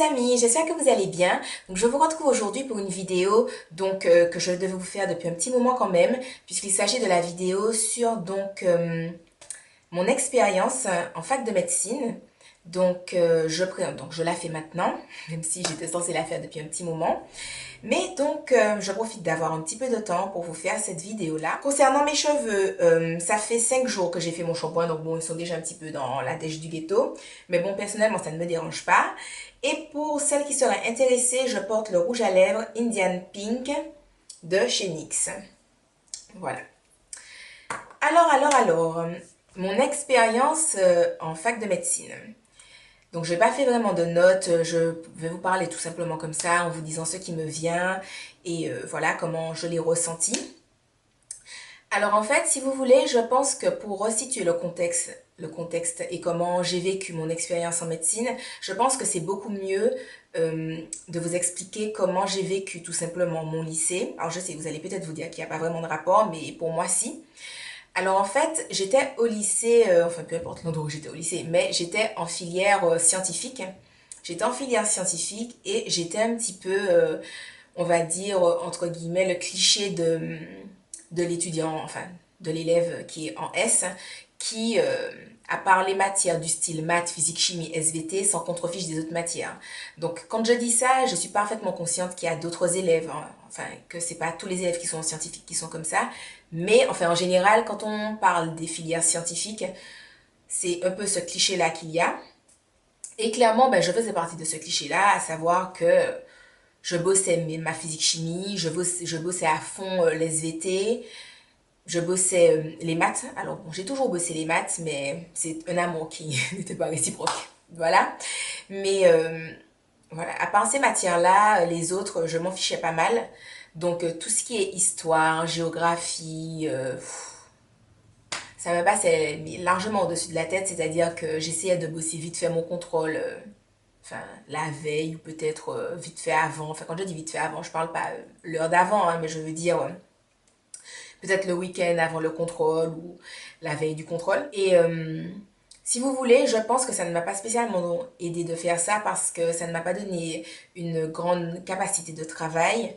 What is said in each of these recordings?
amis, j'espère que vous allez bien. Donc je vous retrouve aujourd'hui pour une vidéo que je devais vous faire depuis un petit moment quand même, puisqu'il s'agit de la vidéo sur mon expérience en fac de médecine. Donc je la fais maintenant, même si j'étais censée la faire depuis un petit moment. Je profite d'avoir un petit peu de temps pour vous faire cette vidéo-là. Concernant mes cheveux, ça fait 5 jours que j'ai fait mon shampoing, donc bon, ils sont déjà un petit peu dans la dèche du ghetto. Mais bon, personnellement, ça ne me dérange pas. Et pour celles qui seraient intéressées, je porte le rouge à lèvres Indian Pink de chez NYX. Voilà. Alors, mon expérience en fac de médecine. Donc, je n'ai pas fait vraiment de notes, je vais vous parler tout simplement comme ça, en vous disant ce qui me vient et voilà comment je l'ai ressenti. Alors en fait, si vous voulez, je pense que pour resituer le contexte et comment j'ai vécu mon expérience en médecine, je pense que c'est beaucoup mieux de vous expliquer comment j'ai vécu tout simplement mon lycée. Alors je sais, vous allez peut-être vous dire qu'il n'y a pas vraiment de rapport, mais pour moi si. Alors en fait, j'étais au lycée, enfin peu importe l'endroit où j'étais au lycée, mais j'étais en filière scientifique. J'étais en filière scientifique et j'étais un petit peu, on va dire, entre guillemets, le cliché de l'étudiant, enfin de l'élève qui est en S, qui, à part les matières du style maths, physique, chimie, SVT, s'en contrefiche des autres matières. Donc quand je dis ça, je suis parfaitement consciente qu'il y a d'autres élèves, hein, enfin que c'est pas tous les élèves qui sont scientifiques qui sont comme ça, mais enfin en général, quand on parle des filières scientifiques, c'est un peu ce cliché-là qu'il y a. Et clairement, ben, je faisais partie de ce cliché-là, à savoir que je bossais ma physique-chimie, je bossais à fond les SVT, je bossais les maths. Alors bon, j'ai toujours bossé les maths, mais c'est un amour qui n'était pas réciproque. Voilà. Mais voilà, à part ces matières-là, les autres, je m'en fichais pas mal. Donc tout ce qui est histoire, géographie, ça me passait largement au-dessus de la tête, c'est-à-dire que j'essayais de bosser vite fait mon contrôle, enfin la veille ou peut-être vite fait avant. Enfin quand je dis vite fait avant, je parle pas l'heure d'avant, hein, mais je veux dire peut-être le week-end avant le contrôle ou la veille du contrôle. Et si vous voulez, je pense que ça ne m'a pas spécialement aidé de faire ça parce que ça ne m'a pas donné une grande capacité de travail.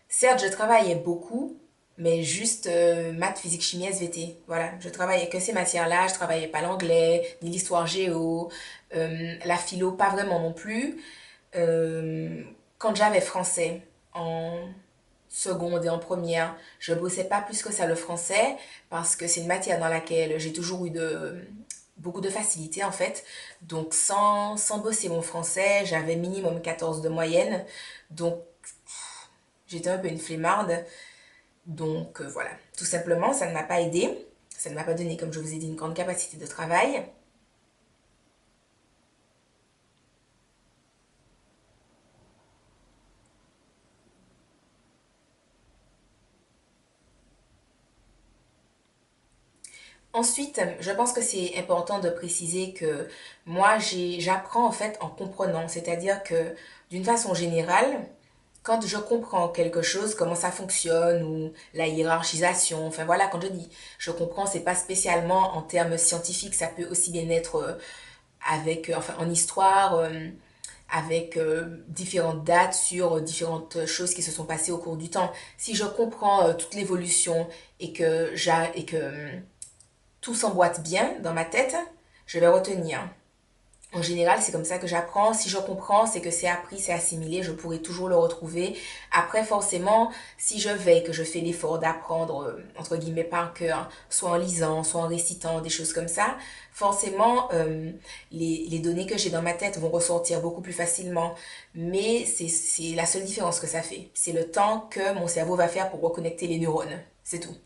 Certes, je travaillais beaucoup, mais juste maths, physique, chimie, SVT. Voilà, je travaillais que ces matières-là, je travaillais pas l'anglais, ni l'histoire géo, la philo, pas vraiment non plus. Euh, Quand j'avais français en seconde et en première, je bossais pas plus que ça le français parce que c'est une matière dans laquelle j'ai toujours eu beaucoup de facilité en fait. Donc sans bosser mon français, j'avais minimum 14 de moyenne. Donc j'étais un peu une flemmarde. Donc voilà, tout simplement, ça ne m'a pas aidé. Ça ne m'a pas donné, comme je vous ai dit, une grande capacité de travail. Ensuite, je pense que c'est important de préciser que moi, j'apprends en fait en comprenant. C'est-à-dire que d'une façon générale, quand je comprends quelque chose, comment ça fonctionne ou la hiérarchisation, enfin voilà, quand je dis je comprends, c'est pas spécialement en termes scientifiques, ça peut aussi bien être enfin en histoire, avec différentes dates sur différentes choses qui se sont passées au cours du temps. Si je comprends toute l'évolution et que tout s'emboîte bien dans ma tête, je vais retenir. En général, c'est comme ça que j'apprends. Si je comprends, c'est que c'est appris, c'est assimilé, je pourrai toujours le retrouver. Après, forcément, si je vais, que je fais l'effort d'apprendre, entre guillemets, par cœur, soit en lisant, soit en récitant, des choses comme ça, forcément, les données que j'ai dans ma tête vont ressortir beaucoup plus facilement. Mais c'est la seule différence que ça fait. C'est le temps que mon cerveau va faire pour reconnecter les neurones. C'est tout.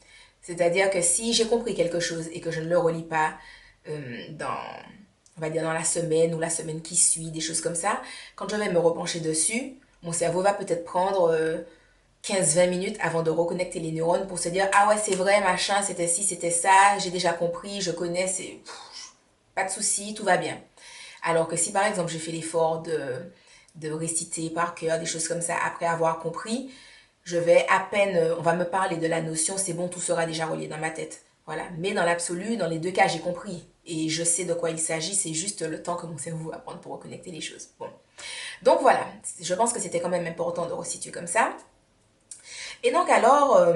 C'est-à-dire que si j'ai compris quelque chose et que je ne le relis pas dans, on va dire dans la semaine ou la semaine qui suit, des choses comme ça, quand je vais me repencher dessus, mon cerveau va peut-être prendre 15-20 minutes avant de reconnecter les neurones pour se dire ah ouais c'est vrai machin c'était ci c'était ça j'ai déjà compris je connais c'est pas de souci tout va bien alors que si par exemple je fais l'effort de réciter par cœur des choses comme ça après avoir compris je vais à peine on va me parler de la notion c'est bon tout sera déjà relié dans ma tête voilà mais dans l'absolu dans les deux cas j'ai compris et je sais de quoi il s'agit c'est juste le temps que mon cerveau va prendre pour reconnecter les choses bon Donc voilà, je pense que c'était quand même important de resituer comme ça. Et donc alors,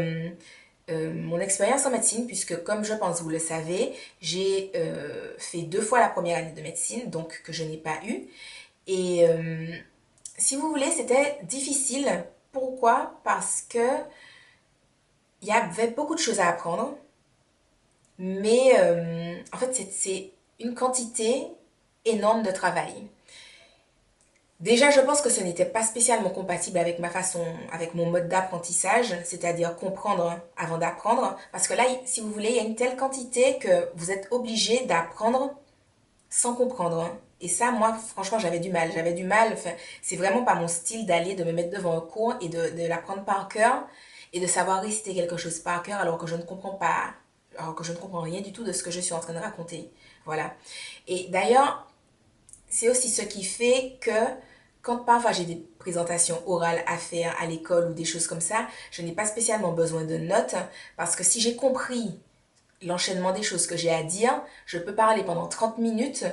mon expérience en médecine, puisque comme je pense vous le savez, j'ai fait 2 fois la première année de médecine, donc que je n'ai pas eu. Et si vous voulez, c'était difficile. Pourquoi? Parce que il y avait beaucoup de choses à apprendre, mais en fait, c'est une quantité énorme de travail. Déjà, je pense que ce n'était pas spécialement compatible avec ma façon, avec mon mode d'apprentissage, c'est-à-dire comprendre avant d'apprendre, parce que là, si vous voulez, il y a une telle quantité que vous êtes obligé d'apprendre sans comprendre. Et ça, moi, franchement, j'avais du mal. J'avais du mal. Enfin, c'est vraiment pas mon style d'aller, de me mettre devant un cours et de l'apprendre par cœur et de savoir réciter quelque chose par cœur alors que je ne comprends pas, alors que je ne comprends rien du tout de ce que je suis en train de raconter. Voilà. Et d'ailleurs, c'est aussi ce qui fait que quand parfois j'ai des présentations orales à faire à l'école ou des choses comme ça, je n'ai pas spécialement besoin de notes parce que si j'ai compris l'enchaînement des choses que j'ai à dire, je peux parler pendant 30 minutes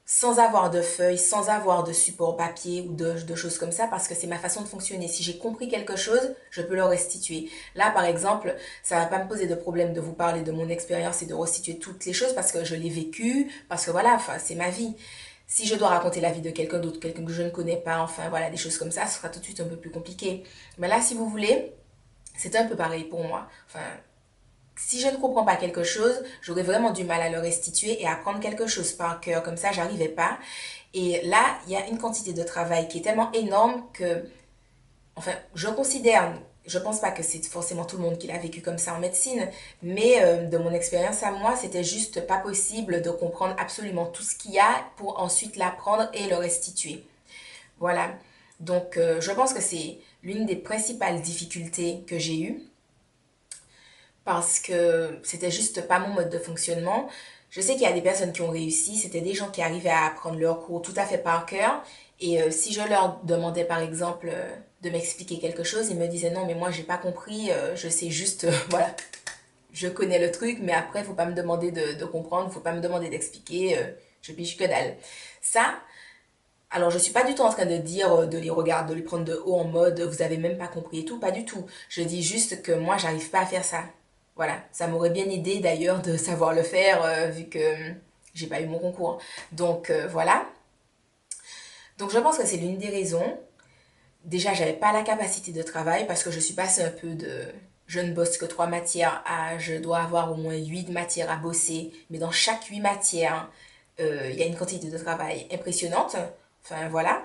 sans avoir de feuilles, sans avoir de support papier ou de choses comme ça, parce que c'est ma façon de fonctionner. Si j'ai compris quelque chose, je peux le restituer. Là, par exemple, ça va pas me poser de problème de vous parler de mon expérience et de restituer toutes les choses parce que je l'ai vécu, parce que voilà, enfin, c'est ma vie. Si je dois raconter la vie de quelqu'un d'autre, quelqu'un que je ne connais pas, enfin voilà, des choses comme ça, ce sera tout de suite un peu plus compliqué. Mais là, si vous voulez, c'est un peu pareil pour moi. Enfin, si je ne comprends pas quelque chose, j'aurais vraiment du mal à le restituer et à apprendre quelque chose par cœur. Comme ça, j'arrivais pas. Et là, il y a une quantité de travail qui est tellement énorme que, enfin, je considère, je pense pas que c'est forcément tout le monde qui l'a vécu comme ça en médecine, mais de mon expérience à moi, c'était juste pas possible de comprendre absolument tout ce qu'il y a pour ensuite l'apprendre et le restituer. Voilà. Donc, je pense que c'est l'une des principales difficultés que j'ai eues parce que c'était juste pas mon mode de fonctionnement. Je sais qu'il y a des personnes qui ont réussi, c'était des gens qui arrivaient à apprendre leur cours tout à fait par cœur. Et si je leur demandais par exemple de m'expliquer quelque chose, ils me disaient non mais moi j'ai pas compris, je sais juste, voilà, je connais le truc, mais après faut pas me demander de comprendre, faut pas me demander d'expliquer, je piche que dalle. Ça, alors je suis pas du tout en train de dire de les regarder, de les prendre de haut en mode vous avez même pas compris et tout, pas du tout. Je dis juste que moi j'arrive pas à faire ça. Voilà, ça m'aurait bien aidé d'ailleurs de savoir le faire vu que j'ai pas eu mon concours. Donc voilà. Donc je pense que c'est l'une des raisons. Déjà, j'avais pas la capacité de travail parce que je suis passée un peu de je ne bosse que 3 matières à je dois avoir au moins 8 matières à bosser, mais dans chaque 8 matières, il y a une quantité de travail impressionnante. Enfin voilà.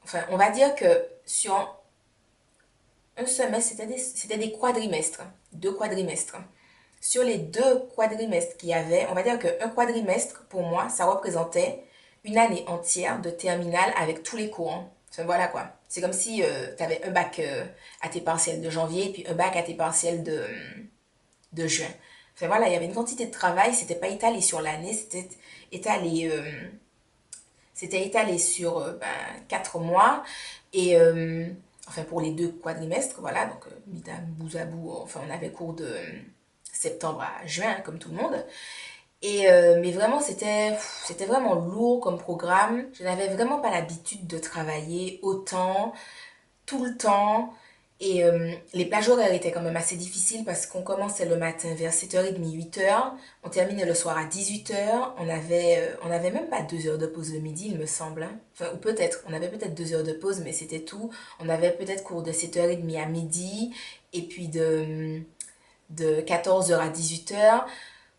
Enfin, on va dire que sur un semestre, c'était des quadrimestres, 2 quadrimestres. Sur les 2 quadrimestres qu'il y avait, on va dire qu'un quadrimestre, pour moi, ça représentait une année entière de terminale avec tous les cours. Enfin, voilà quoi. C'est comme si tu avais un bac à tes partiels de janvier et puis un bac à tes partiels de juin. Enfin voilà, il y avait une quantité de travail, c'était pas étalé sur l'année, étalé, c'était étalé sur 4 mois. Et enfin pour les 2 quadrimestres, voilà, donc mis à bout à bout, enfin on avait cours de septembre à juin, comme tout le monde. Et mais vraiment, c'était vraiment lourd comme programme. Je n'avais vraiment pas l'habitude de travailler autant, tout le temps. Et les plages horaires étaient quand même assez difficiles parce qu'on commençait le matin vers 7h30, 8h. On terminait le soir à 18h. On avait même pas 2 heures de pause le midi, il me semble, hein. Enfin, ou peut-être, on avait peut-être 2 heures de pause, mais c'était tout. On avait peut-être cours de 7h30 à midi et puis de 14h à 18h.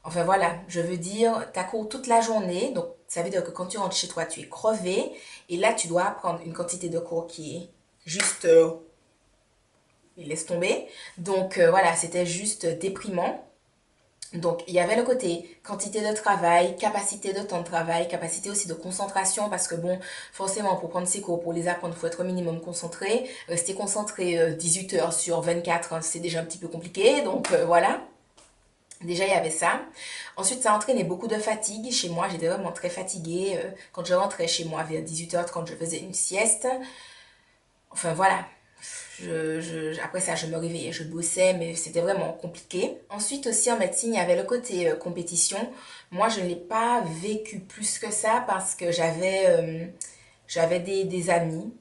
Enfin voilà, je veux dire, tu as cours toute la journée, donc ça veut dire que quand tu rentres chez toi, tu es crevé, et là tu dois apprendre une quantité de cours qui est juste, laisse tomber. Donc voilà, c'était juste déprimant. Donc il y avait le côté quantité de travail, capacité de temps de travail, capacité aussi de concentration, parce que bon, forcément pour prendre ces cours, pour les apprendre, il faut être au minimum concentré. Rester concentré 18 heures sur 24, hein, c'est déjà un petit peu compliqué, donc voilà. Déjà, il y avait ça. Ensuite, ça entraînait beaucoup de fatigue. Chez moi, j'étais vraiment très fatiguée. Quand je rentrais chez moi vers 18h30, je faisais une sieste. Enfin, voilà. Après ça, je me réveillais, je bossais, mais c'était vraiment compliqué. Ensuite, aussi en médecine, il y avait le côté compétition. Moi, je ne l'ai pas vécu plus que ça parce que j'avais des amis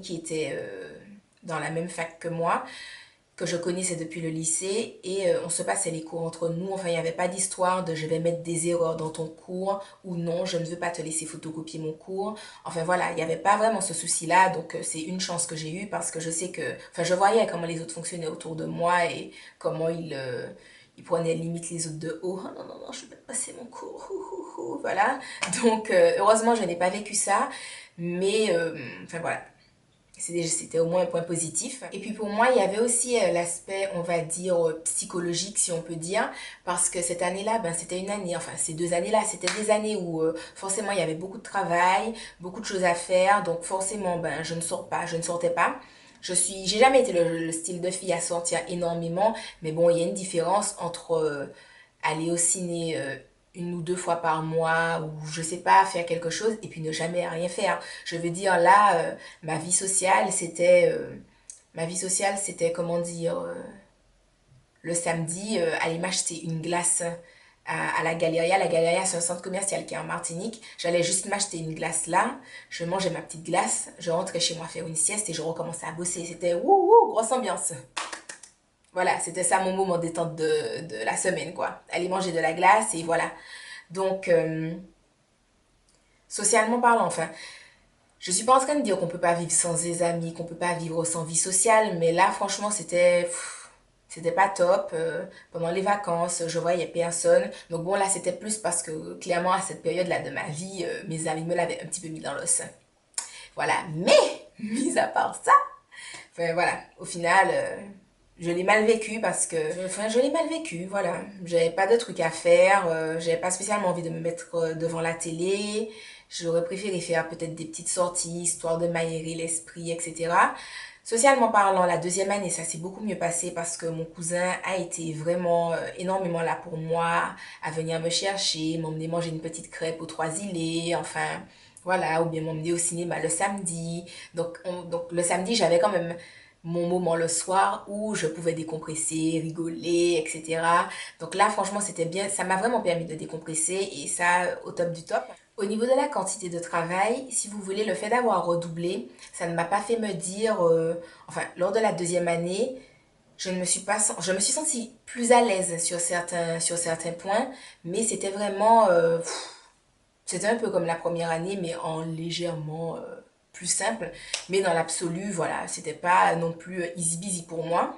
qui étaient dans la même fac que moi, que je connaissais depuis le lycée et on se passait les cours entre nous. Enfin, il n'y avait pas d'histoire de je vais mettre des erreurs dans ton cours ou non, je ne veux pas te laisser photocopier mon cours. Enfin voilà, il n'y avait pas vraiment ce souci-là. Donc c'est une chance que j'ai eue parce que je sais que, enfin je voyais comment les autres fonctionnaient autour de moi et comment ils prenaient limite les autres de haut. Oh non, non, non, je vais pas passer mon cours. Voilà. Donc heureusement, je n'ai pas vécu ça. Mais enfin voilà, c'était au moins un point positif. Et puis pour moi, il y avait aussi l'aspect, on va dire, psychologique, si on peut dire, parce que cette année-là, ben, c'était une année, enfin ces 2 années-là, c'était des années où forcément il y avait beaucoup de travail, beaucoup de choses à faire, donc forcément, ben, je ne sortais pas. J'ai jamais été le style de fille à sortir énormément, mais bon, il y a une différence entre aller au ciné 1 ou 2 fois par mois ou je sais pas faire quelque chose et puis ne jamais rien faire. Je veux dire là ma vie sociale c'était comment dire le samedi aller m'acheter une glace à la Galeria. La Galeria, c'est un centre commercial qui est en Martinique. J'allais juste m'acheter une glace là. Je mangeais ma petite glace. Je rentrais chez moi faire une sieste et je recommençais à bosser. C'était wouhou, grosse ambiance. Voilà, c'était ça mon moment détente de la semaine, quoi. Aller manger de la glace et voilà. Donc, socialement parlant, enfin, je suis pas en train de dire qu'on peut pas vivre sans ses amis, qu'on peut pas vivre sans vie sociale, mais là, franchement, c'était pas top. Pendant les vacances, je voyais personne. Donc bon, là, c'était plus parce que clairement, à cette période-là de ma vie, mes amis me l'avaient un petit peu mis dans l'os. Voilà. Mais, mis à part ça, enfin voilà, au final, je l'ai mal vécu parce que, enfin, je l'ai mal vécu, voilà. J'avais pas de trucs à faire, j'avais pas spécialement envie de me mettre devant la télé. J'aurais préféré faire peut-être des petites sorties, histoire de m'aérer l'esprit, etc. Socialement parlant, la 2e année, ça s'est beaucoup mieux passé parce que mon cousin a été vraiment énormément là pour moi, à venir me chercher, m'emmener manger une petite crêpe aux Trois-Îlets, enfin, voilà, ou bien m'emmener au cinéma le samedi. Donc le samedi, j'avais quand même mon moment le soir où je pouvais décompresser, rigoler, etc. Donc là, franchement, c'était bien. Ça m'a vraiment permis de décompresser et ça, au top du top. Au niveau de la quantité de travail, si vous voulez, le fait d'avoir redoublé, ça ne m'a pas fait me dire, enfin, lors de la 2e année, je me suis sentie plus à l'aise sur certains points, mais c'était vraiment, c'était un peu comme la première année, mais en légèrement plus simple. Mais dans l'absolu, voilà, c'était pas non plus easy busy pour moi.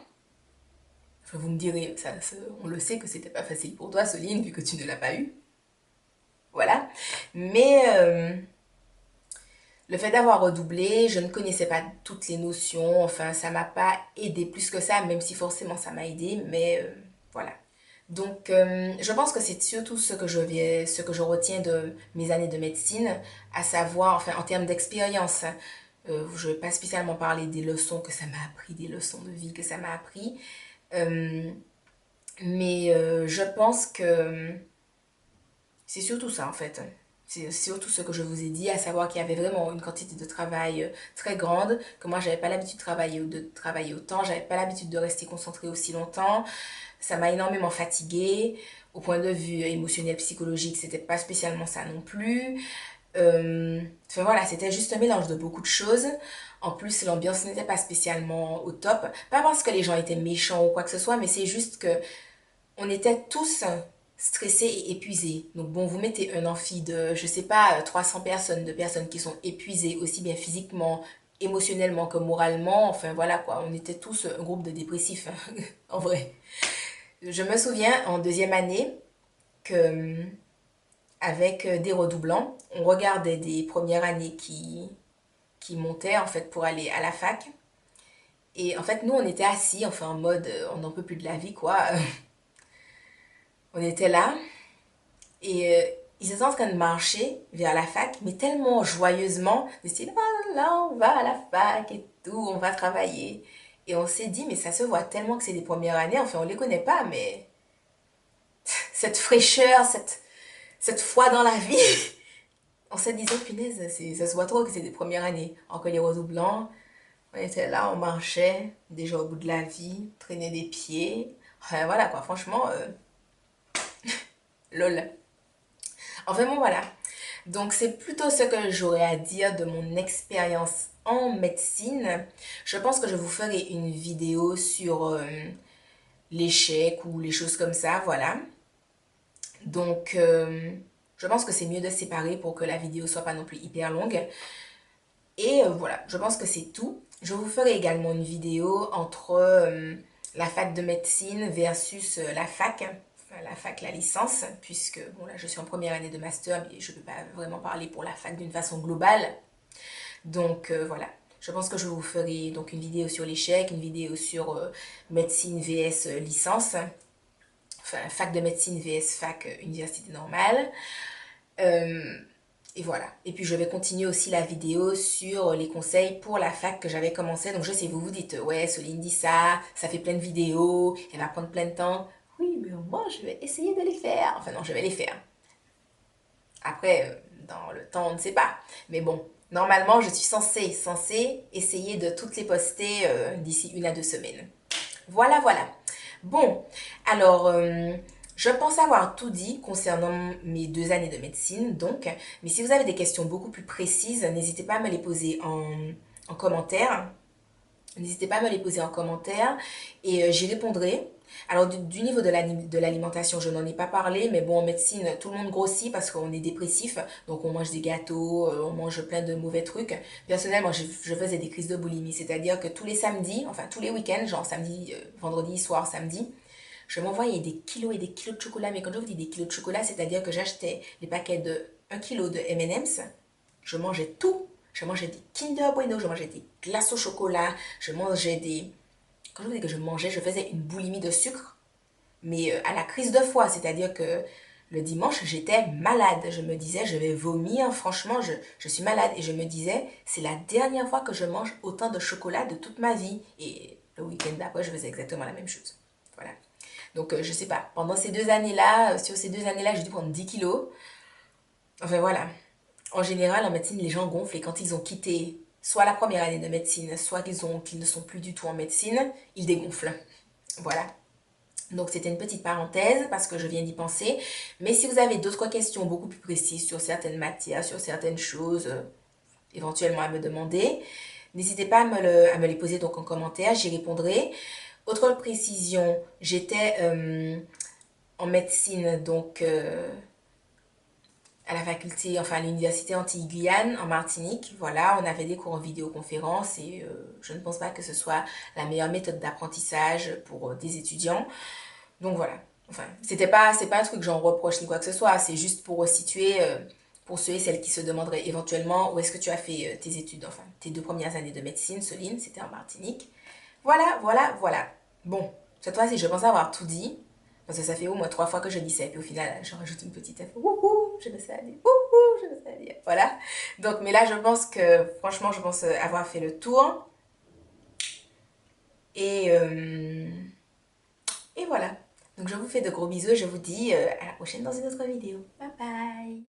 Enfin, vous me direz, on le sait que c'était pas facile pour toi, Soline, vu que tu ne l'as pas eu. Voilà. Mais le fait d'avoir redoublé, je ne connaissais pas toutes les notions. Enfin, ça m'a pas aidé plus que ça, même si forcément ça m'a aidé. Mais voilà. Donc, je pense que c'est surtout ce que je retiens de mes années de médecine, à savoir, enfin, en termes d'expérience. Je ne vais pas spécialement parler des leçons que ça m'a appris, des leçons de vie que ça m'a appris. Euh, mais je pense que c'est surtout ça en fait. C'est surtout ce que je vous ai dit, à savoir qu'il y avait vraiment une quantité de travail très grande, que moi j'avais pas l'habitude de travailler autant, j'avais pas l'habitude de rester concentrée aussi longtemps. Ça m'a énormément fatiguée. Au point de vue émotionnel, psychologique, c'était pas spécialement ça non plus. Enfin voilà, c'était juste un mélange de beaucoup de choses. En plus, l'ambiance n'était pas spécialement au top. Pas parce que les gens étaient méchants ou quoi que ce soit, mais c'est juste que on était tous stressés et épuisés. Donc bon, vous mettez un amphi de, je sais pas, 300 personnes, de personnes qui sont épuisées aussi bien physiquement, émotionnellement que moralement. Enfin voilà quoi, on était tous un groupe de dépressifs, en vrai. Je me souviens en 2e année que avec des redoublants, on regardait des premières années qui montaient en fait pour aller à la fac. Et en fait, nous, on était assis, enfin en mode, on n'en peut plus de la vie, quoi. On était là, et ils étaient en train de marcher vers la fac, mais tellement joyeusement, ils disaient, là, là, on va à la fac et tout, on va travailler. Et on s'est dit, mais ça se voit tellement que c'est des premières années, enfin, on les connaît pas, mais cette fraîcheur, cette foi dans la vie, on se disait, punaise, ça se voit trop que c'est des premières années. Alors que les roses blancs, on était là, on marchait, déjà au bout de la vie, traînait des pieds. Enfin, voilà quoi, franchement, lol. Enfin bon, voilà. Donc c'est plutôt ce que j'aurais à dire de mon expérience en médecine. Je pense que je vous ferai une vidéo sur l'échec ou les choses comme ça, voilà. Donc je pense que c'est mieux de séparer pour que la vidéo soit pas non plus hyper longue. Et voilà, je pense que c'est tout. Je vous ferai également une vidéo entre la fac de médecine versus la fac, enfin, la fac, la licence, puisque bon là je suis en première année de master, mais je ne peux pas vraiment parler pour la fac d'une façon globale. Donc voilà, je pense que je vous ferai donc une vidéo sur l'échec, une vidéo sur médecine vs licence, enfin fac de médecine vs fac université normale. Euh, et voilà. Et puis je vais continuer aussi la vidéo sur les conseils pour la fac que j'avais commencé. Donc je sais, vous vous dites, ouais, Soline dit ça, ça fait plein de vidéos, elle va prendre plein de temps. Oui, mais moi je vais essayer de les faire. Enfin non, je vais les faire. Après, dans le temps, on ne sait pas. Mais bon, normalement, je suis censée essayer de toutes les poster d'ici 1 à 2 semaines. Voilà, voilà. Bon, alors, je pense avoir tout dit concernant mes 2 années de médecine, donc. Mais si vous avez des questions beaucoup plus précises, n'hésitez pas à me les poser en commentaire. N'hésitez pas à me les poser en commentaire et j'y répondrai. Alors du niveau de l'alimentation, je n'en ai pas parlé, mais bon, en médecine, tout le monde grossit parce qu'on est dépressif, donc on mange des gâteaux, on mange plein de mauvais trucs. Personnellement, je faisais des crises de boulimie, c'est-à-dire que tous les samedis, enfin tous les week-ends, genre samedi, vendredi, soir, samedi, je m'envoyais des kilos et des kilos de chocolat. Mais quand je vous dis des kilos de chocolat, c'est-à-dire que j'achetais les paquets de 1 kilo de M&M's, je mangeais tout. Je mangeais des Kinder Bueno, je mangeais des glaces au chocolat, je mangeais des... Quand je vous dis que je mangeais, je faisais une boulimie de sucre, mais à la crise de foie, c'est-à-dire que le dimanche, j'étais malade. Je me disais, je vais vomir, franchement, je suis malade. Et je me disais, c'est la dernière fois que je mange autant de chocolat de toute ma vie. Et le week-end d'après, je faisais exactement la même chose. Voilà. Donc, je sais pas, pendant ces 2 années-là, sur ces 2 années-là, j'ai dû prendre 10 kilos. Enfin, voilà. En général, en médecine, les gens gonflent et quand ils ont quitté soit la première année de médecine, soit qu'ils ne sont plus du tout en médecine, ils dégonflent. Voilà. Donc c'était une petite parenthèse parce que je viens d'y penser. Mais si vous avez d'autres questions beaucoup plus précises sur certaines matières, sur certaines choses, éventuellement à me demander, n'hésitez pas à me les poser donc en commentaire, j'y répondrai. Autre précision, j'étais en médecine donc à la faculté, enfin à l'université Antilles-Guyane en Martinique. Voilà, on avait des cours en vidéoconférence et je ne pense pas que ce soit la meilleure méthode d'apprentissage pour des étudiants. Donc voilà. Enfin, c'est pas un truc que j'en reproche ni quoi que ce soit, c'est juste pour situer pour ceux et celles qui se demanderaient éventuellement où est-ce que tu as fait tes études, enfin tes 2 premières années de médecine, Soline, c'était en Martinique. Voilà, voilà, voilà. Bon, cette fois-ci, je pense avoir tout dit. Parce que ça fait au moins 3 fois que je dis ça. Et puis au final, je rajoute une petite F. Wouhou, je ne sais pas dire. Wouhou, je ne sais pas dire. Voilà. Donc, mais là, je pense que, franchement, je pense avoir fait le tour. Et, euh, et voilà. Donc, je vous fais de gros bisous et je vous dis à la prochaine dans une autre vidéo. Bye bye.